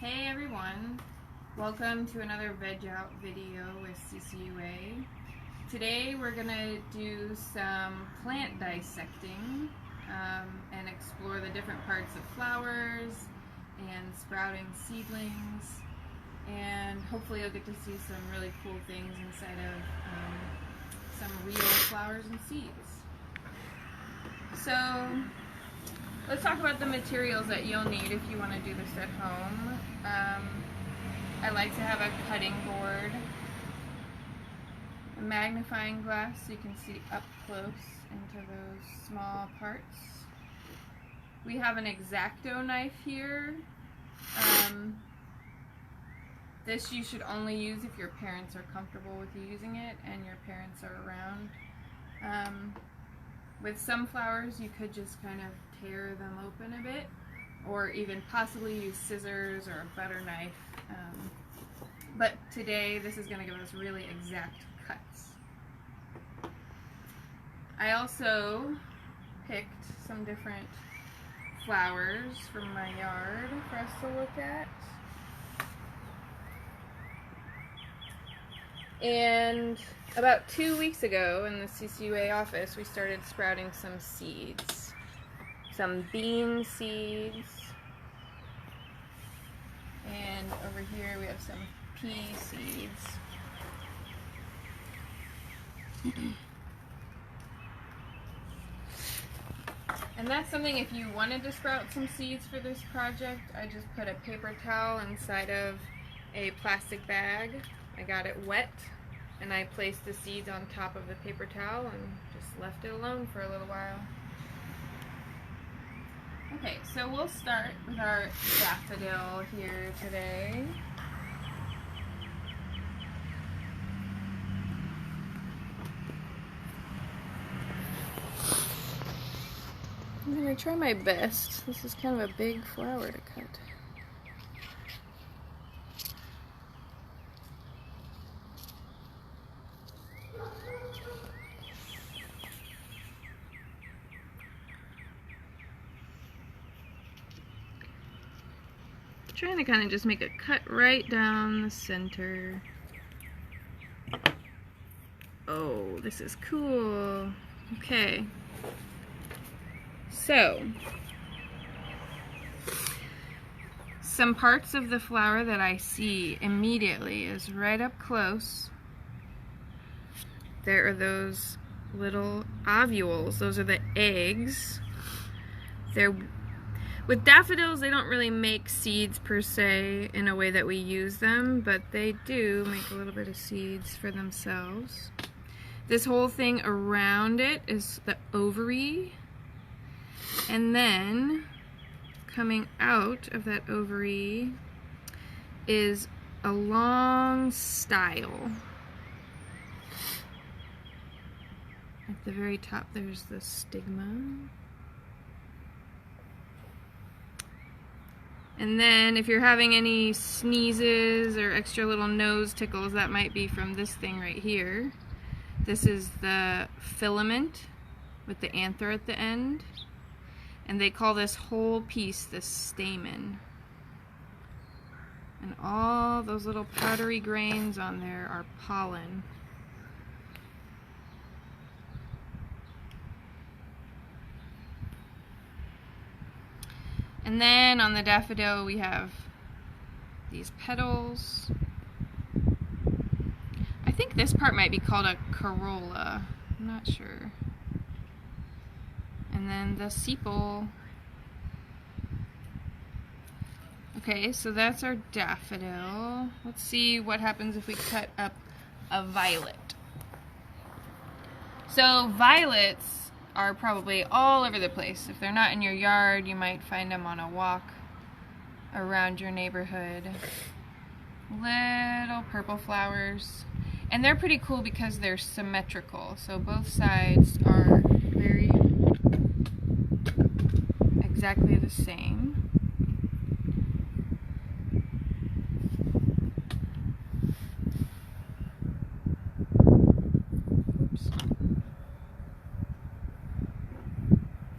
Hey everyone, welcome to another Veg Out video with CCUA. Today we're going to do some plant dissecting and explore the different parts of flowers and sprouting seedlings, and hopefully you'll get to see some really cool things inside of some real flowers and seeds. So let's talk about the materials that you'll need if you want to do this at home. I like to have a cutting board, a magnifying glass so you can see up close into those small parts. We have an X-Acto knife here. This you should only use if your parents are comfortable with you using it and your parents are around. With some flowers you could just kind of tear them open a bit, or even possibly use scissors or a butter knife. But today this is going to give us really exact cuts. I also picked some different flowers from my yard for us to look at. And about 2 weeks ago in the CCUA office, we started sprouting some seeds. Some bean seeds. And over here we have some pea seeds. And that's something, if you wanted to sprout some seeds for this project, I just put a paper towel inside of a plastic bag. I got it wet, and I placed the seeds on top of the paper towel and just left it alone for a little while. Okay, so we'll start with our daffodil here today. I'm going to try my best. This is kind of a big flower to cut. Trying to kind of just make a cut right down the center. Oh, this is cool. Okay. So, some parts of the flower that I see immediately is right up close. There are those little ovules. Those are the eggs. With daffodils, they don't really make seeds per se in a way that we use them, but they do make a little bit of seeds for themselves. This whole thing around it is the ovary, and then coming out of that ovary is a long style. At the very top there's the stigma. And then if you're having any sneezes or extra little nose tickles, that might be from this thing right here. This is the filament with the anther at the end. And they call this whole piece the stamen. And all those little powdery grains on there are pollen. And then on the daffodil we have these petals. I think this part might be called a corolla. I'm not sure. And then the sepal. Okay, so that's our daffodil. Let's see what happens if we cut up a violet. So violets are probably all over the place. If they're not in your yard, you might find them on a walk around your neighborhood. Little purple flowers. And they're pretty cool because they're symmetrical. So both sides are very exactly the same.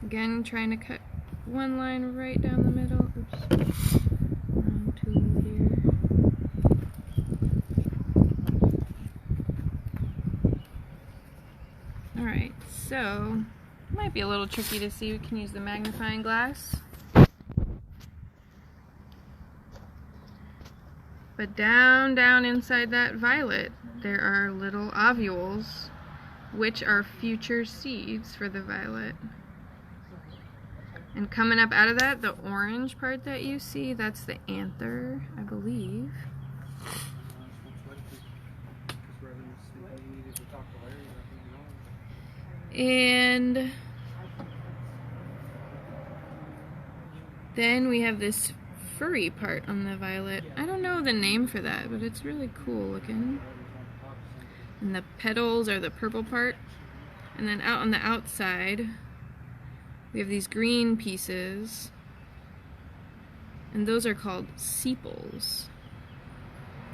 Again, trying to cut one line right down the middle. Oops. 1, 2, Might be a little tricky to see. We can use the magnifying glass. But down inside that violet, there are little ovules, which are future seeds for the violet. And coming up out of that, the orange part that you see, that's the anther, I believe. And then we have this furry part on the violet. I don't know the name for that, but it's really cool looking. And the petals are the purple part. And then out on the outside, we have these green pieces. And those are called sepals.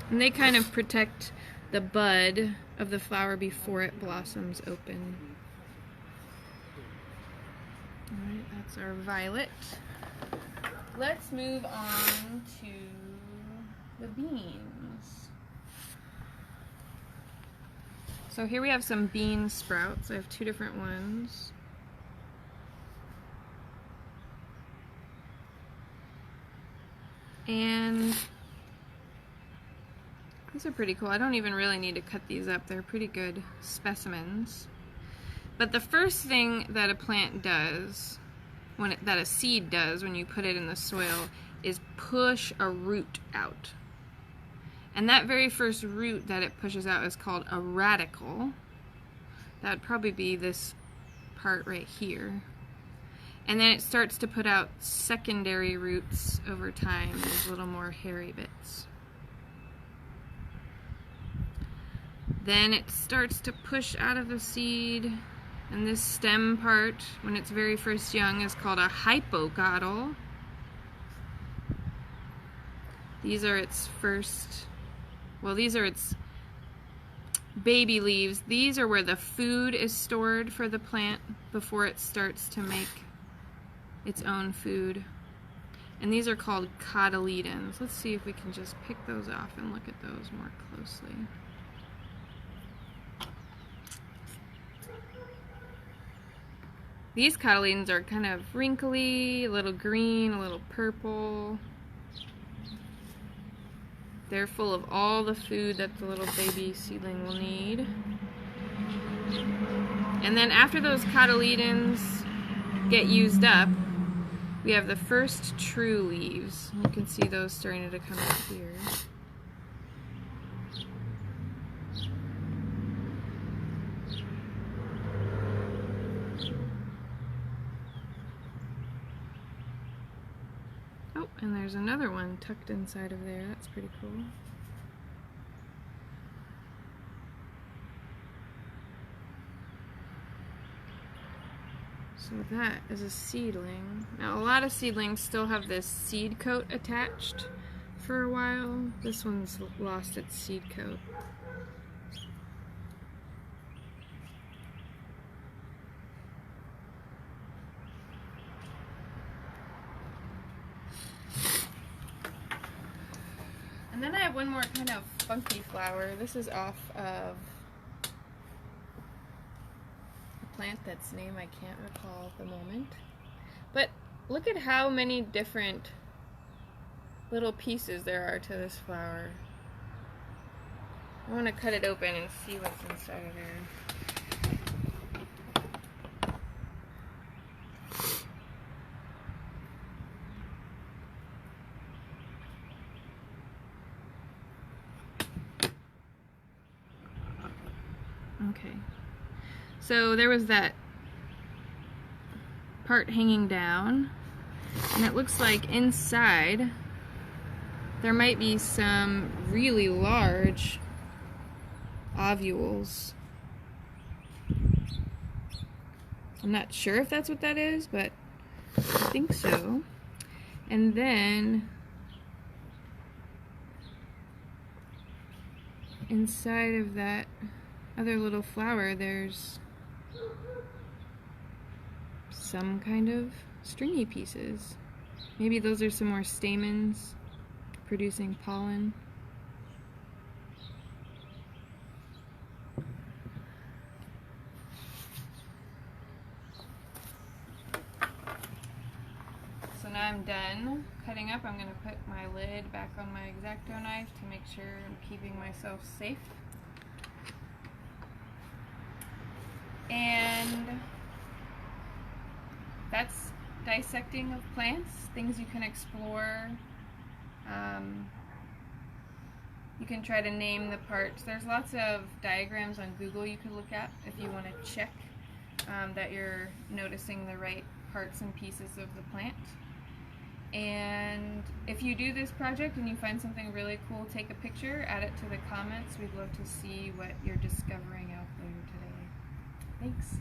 And they kind of protect the bud of the flower before it blossoms open. Alright, that's our violet. Let's move on to the beans. So here we have some bean sprouts. I have two different ones. And these are pretty cool. I don't even really need to cut these up. They're pretty good specimens. But the first thing that a plant does, that a seed does when you put it in the soil, is push a root out. And that very first root that it pushes out is called a radicle. That would probably be this part right here. And then it starts to put out secondary roots over time, these little more hairy bits. Then it starts to push out of the seed, and this stem part, when it's very first young, is called a hypocotyl. These are its these are its baby leaves. These are where the food is stored for the plant before it starts to make its own food. And these are called cotyledons. Let's see if we can just pick those off and look at those more closely. These cotyledons are kind of wrinkly, a little green, a little purple. They're full of all the food that the little baby seedling will need. And then after those cotyledons get used up, we have the first true leaves. You can see those starting to come out here. Oh, and there's another one tucked inside of there. That's pretty cool. So that is a seedling. Now a lot of seedlings still have this seed coat attached for a while. This one's lost its seed coat. And then I have one more kind of funky flower. This is off of a plant that's name I can't recall at the moment. But look at how many different little pieces there are to this flower. I want to cut it open and see what's inside of there. Okay, so there was that part hanging down, and it looks like inside there might be some really large ovules. I'm not sure if that's what that is, but I think so. And then inside of that other little flower, there's some kind of stringy pieces. Maybe those are some more stamens producing pollen. So now I'm done cutting up. I'm going to put my lid back on my X-Acto knife to make sure I'm keeping myself safe. And that's dissecting of plants, things you can explore. You can try to name the parts. There's lots of diagrams on Google you can look at if you want to check that you're noticing the right parts and pieces of the plant. And if you do this project and you find something really cool, take a picture, add it to the comments. We'd love to see what you're discovering out there today. Thanks.